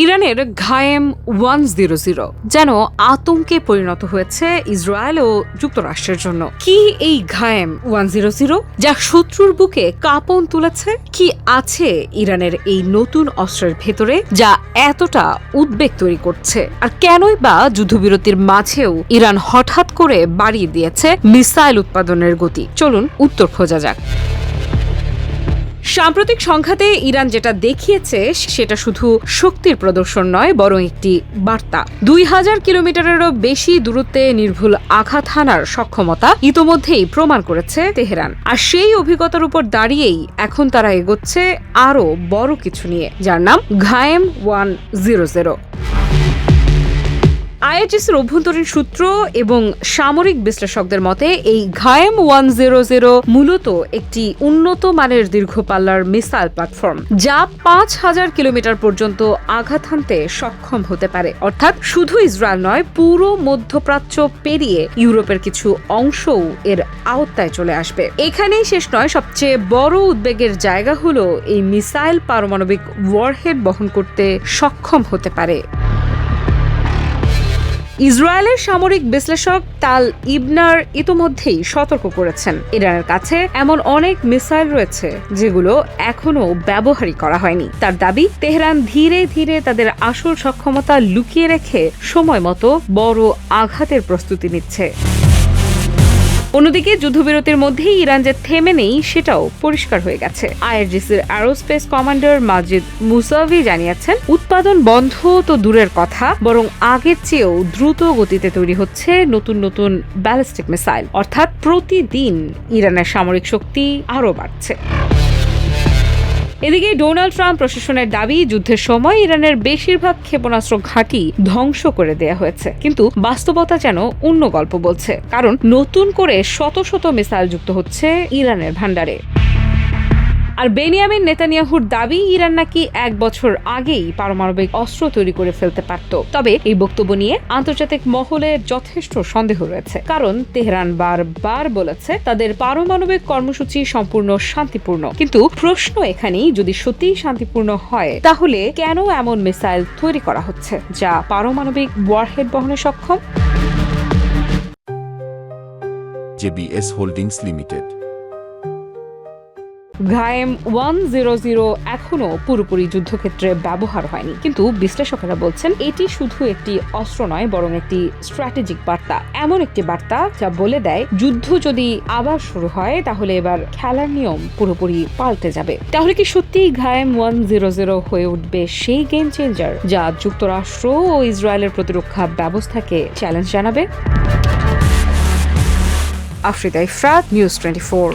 ইরানের ঘায়েম 100 যেন আতঙ্কে পরিণত হয়েছে ইসরায়েল ও যুক্তরাষ্ট্রের জন্য। কি এই ঘায়েম 100 যা শত্রুর বুকে কাঁপন তুলেছে? কি আছে ইরানের এই নতুন অস্ত্রের ভেতরে যা এতটা উদ্বেগ তৈরি করছে? আর কেনই বা যুদ্ধবিরতির মাঝেও ইরান হঠাৎ করে বাড়িয়ে দিয়েছে মিসাইল উৎপাদনের গতি? চলুন উত্তর খোঁজা যাক। সাম্প্রতিক সংঘাতে ইরান যেটা দেখিয়েছে সেটা শুধু শক্তির প্রদর্শন নয়, বরং একটি বার্তা। 2000 কিলোমিটারেরও বেশি দূরত্বে নির্ভুল আঘাত হানার সক্ষমতা ইতোমধ্যেই প্রমাণ করেছে তেহরান। আর সেই অভিজ্ঞতার উপর দাঁড়িয়েই এখন তারা এগোচ্ছে আরও বড় কিছু নিয়ে, যার নাম ঘায়েম 100। আইআরজিসির অভ্যন্তরীণ সূত্র এবং সামরিক বিশ্লেষকদের মতে এই ঘায়েম 100 মূলত একটি উন্নত মানের দীর্ঘপাল্লার মিসাইল প্ল্যাটফর্ম, যা 5000 কিলোমিটার পর্যন্ত আঘাত হানতে সক্ষম হতে পারে। অর্থাৎ শুধু ইসরায়েল নয়, পুরো মধ্যপ্রাচ্য পেরিয়ে ইউরোপের কিছু অংশও এর আওতায় চলে আসবে। এখানেই শেষ নয়, সবচেয়ে বড় উদ্বেগের জায়গা হলো এই মিসাইল পারমাণবিক ওয়ারহেড বহন করতে সক্ষম হতে পারে। ইসরায়েলের সামরিক বিশ্লেষক তাল ইবনার ইতোমধ্যেই সতর্ক করেছেন, ইরানের কাছে এমন অনেক মিসাইল রয়েছে যেগুলো এখনো ব্যবহারই করা হয়নি। তার দাবি, তেহরান ধীরে ধীরে তাদের আসল সক্ষমতা লুকিয়ে রেখে সময় মতো বড় আঘাতের প্রস্তুতি নিচ্ছে। অন্যদিকে যুদ্ধবিরতির মধ্যেই ইরান যে থেমে নেই সেটাও পরিষ্কার হয়ে গেছে। আইআরজিসির অ্যারোস্পেস কমান্ডার মাজিদ মুসাভি জানিয়েছেন, উৎপাদন বন্ধ তো দূরের কথা, বরং আগের চেয়েও দ্রুত গতিতে তৈরি হচ্ছে নতুন নতুন ব্যালিস্টিক মিসাইল। অর্থাৎ প্রতিদিন ইরানের সামরিক শক্তি আরও বাড়ছে। এদিকে ডোনাল্ড ট্রাম্প প্রশাসনের দাবি, যুদ্ধের সময় ইরানের বেশিরভাগ ক্ষেপণাস্ত্র ঘাঁটি ধ্বংস করে দেয়া হয়েছে। কিন্তু বাস্তবতা যেন অন্য গল্প বলছে, কারণ নতুন করে শত শত মিসাইল যুক্ত হচ্ছে ইরানের ভান্ডারে। আর বেনিয়ামিন নেতানিয়াহুর দাবি, ইরান নাকি 1 বছর আগেই পারমাণবিক অস্ত্র তৈরি করে ফেলতে পারত। তবে এই বক্তব্য নিয়ে আন্তর্জাতিক মহলে যথেষ্ট সন্দেহ রয়েছে, কারণ তেহরান বারবার বলেছে তাদের পারমাণবিক কর্মসূচি সম্পূর্ণ শান্তিপূর্ণ। কিন্তু প্রশ্ন এখানেই, যদি সত্যিই শান্তিপূর্ণ হয় তাহলে কেন এমন মিসাইল তৈরি করা হচ্ছে যা পারমাণবিক ওয়ারহেড বহনে সক্ষম? JBS holdings limited. ঘায়েম 100 এখনো পুরোপুরি যুদ্ধক্ষেত্রে ব্যবহার হয়নি, কিন্তু বিশ্লেষকেরা বলছেন এটি শুধু একটি অস্ত্র নয়, বরং একটি স্ট্র্যাটেজিক বার্তা। এমন একটি বার্তা যা বলে দেয়, যুদ্ধ যদি আবার শুরু হয় তাহলে এবার খেলার নিয়ম পুরোপুরি পাল্টে যাবে। তাহলে কি সত্যিই ঘায়েম 100 হয়ে উঠবে সেই গেম চেঞ্জার যা যুক্তরাষ্ট্র ও ইসরায়েলের প্রতিরক্ষা ব্যবস্থাকে চ্যালেঞ্জ জানাবে? আফ্রিদা ইফরাত, নিউজ 24।